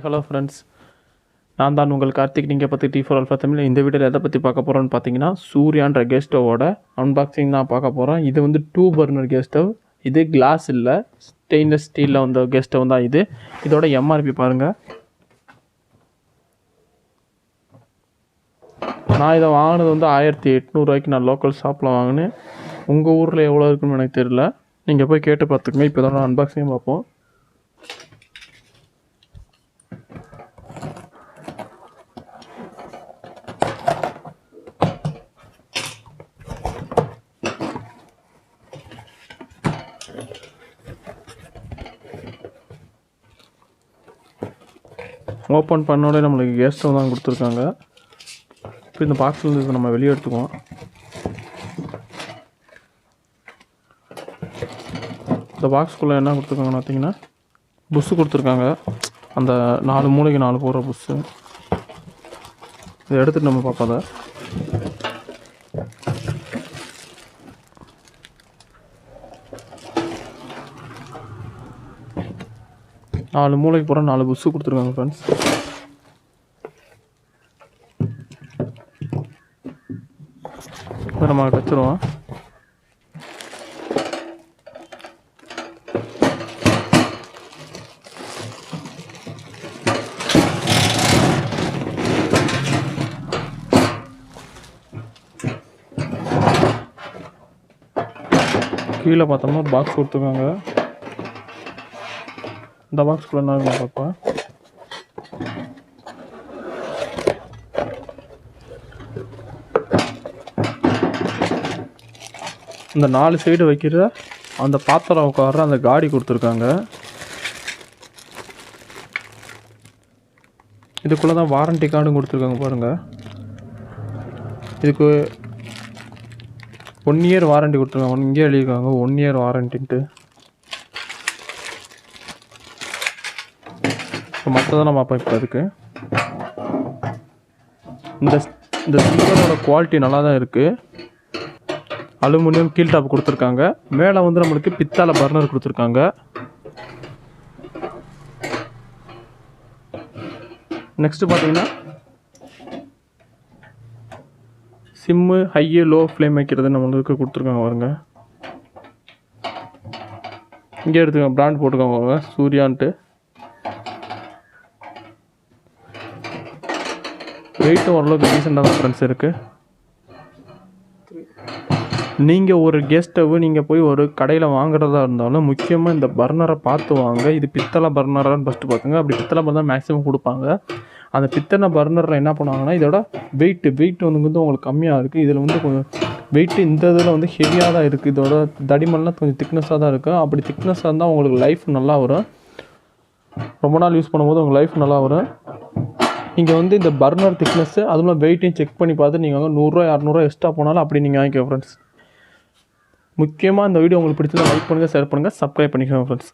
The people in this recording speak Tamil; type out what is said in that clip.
ஹலோ ஃப்ரெண்ட்ஸ், நான் தான் உங்கள் கார்த்திக். நீங்கள் பற்றி T4 Alpha தமிழ். இந்த வீடியோவில் எதை பற்றி பார்க்க போகிறோன்னு பார்த்தீங்கன்னா, சூர்யான்ற கேஸ் ஸ்டவோட அன்பாக்சிங் தான் பார்க்க போகிறோம். இது வந்து 2 பர்னர் கேஸ் ஸ்டவ். இது கிளாஸ் இல்லை, ஸ்டெயின்லெஸ் ஸ்டீலில் வந்த கேஸ் ஸ்டவ் தான் இது. இதோட எம்ஆர்பி பாருங்கள். நான் இதை வாங்கினது வந்து 1800 ரூபாய்க்கு நான் லோக்கல் ஷாப்பில் வாங்கினேன். உங்கள் ஊரில் எவ்வளோ இருக்குன்னு எனக்கு தெரியல, நீங்கள் போய் கேட்டு பார்த்துக்குங்க. இப்போ இதோட அன்பாக்சிங் பார்ப்போம். ஓப்பன் பண்ணோடே நம்மளுக்கு கேஸ் ஸ்டவ் தான் கொடுத்துருக்காங்க. இப்போ இந்த பாக்ஸில் இருந்து நம்ம வெளியே எடுத்துக்குவோம். இந்த பாக்ஸ்குள்ளே என்ன கொடுத்துருக்காங்கன்னு பார்த்தீங்கன்னா, புஷ்ஷு கொடுத்துருக்காங்க. அந்த 4 மூலைக்கு 4 போடுற புஷ்ஷு. இதை எடுத்துகிட்டு நம்ம பார்ப்போம். அதை நாலு மூளைக்கு போகிற 4 புஷ்ஷு கொடுத்துருக்காங்க ஃப்ரெண்ட்ஸ். இதை நம்ம வச்சுருவோம். கீழே பார்த்தோம்னா பாக்ஸ் கொடுத்துருக்காங்க. இந்த பாக்ஸ்குள்ளே என்ன இருக்கும் பார்ப்போம். இந்த 4 சைடு வைக்கிற அந்த பாத்திரம் உட்கார அந்த காடி கொடுத்துருக்காங்க. இதுக்குள்ளே தான் வாரண்டி கார்டும் கொடுத்துருக்காங்க பாருங்கள். இதுக்கு 1 இயர் வாரண்டி கொடுத்துருக்காங்க. இங்கே எழுதியிருக்காங்க 1 இயர் வாரண்டின்ட்டு. இப்போ மற்றதை நம்ம பார்ப்போம். இப்போ அதுக்கு இந்த சில்வரோட குவாலிட்டி நல்லா தான் இருக்குது. அலுமினியம் கீழ் டாப் கொடுத்துருக்காங்க. மேலே வந்து நம்மளுக்கு பித்தாளை பர்னர் கொடுத்துருக்காங்க. நெக்ஸ்ட்டு பார்த்தீங்கன்னா, சிம்மு ஹையு லோ ஃப்ளேம் வைக்கிறது நம்மளுக்கு கொடுத்துருக்காங்க பாருங்க. இங்கே எடுத்துக்கோங்க, பிராண்ட் போட்டுக்கோங்க சூர்யான்ட்டு. வெயிட்டும் ஓரளவுக்கு ரீசெண்டாக தான் ஃப்ரெண்ட்ஸ் இருக்குது. நீங்கள் ஒரு கேஸ் ஸ்டவ்வு நீங்கள் போய் ஒரு கடையில் வாங்குறதா இருந்தாலும் முக்கியமாக இந்த பர்னரை பார்த்து வாங்க. இது பித்தளை பர்னரான்னு ஃபஸ்ட்டு பார்த்துங்க. அப்படி பித்தளை பர்னர் மேக்ஸிமம் கொடுப்பாங்க. அந்த பித்தளை பர்னரில் என்ன பண்ணுவாங்கன்னா, இதோட வெயிட் வந்து உங்களுக்கு கம்மியாக இருக்குது. இதில் வந்து கொஞ்சம் வெயிட்டு இந்த இதில் வந்து ஹெவியாக தான் இருக்குது. இதோட தடிமன்லாம் கொஞ்சம் திக்னஸாக தான் இருக்குது. அப்படி திக்னஸாக இருந்தால் உங்களுக்கு லைஃப் நல்லா வரும். ரொம்ப நாள் யூஸ் பண்ணும்போது உங்களுக்கு லைஃப் நல்லா வரும். நீங்கள் வந்து இந்த பர்னர் திக்னஸ்ஸு அதுவும் வெயிட்டையும் செக் பண்ணி பார்த்து நீங்கள் வந்து 100 ரூபா 200 ரூபா எக்ஸ்ட்ரா போனாலும் அப்படி நீங்கள் வாங்கிக்கோங்க ஃப்ரெண்ட்ஸ். முக்கியமாக இந்த வீடியோ உங்களுக்கு பிடிச்சதை லைக் பண்ணுங்கள், ஷேர் பண்ணுங்கள், சப்ஸ்கிரைப் பண்ணிக்கோங்க ஃப்ரெண்ட்ஸ்.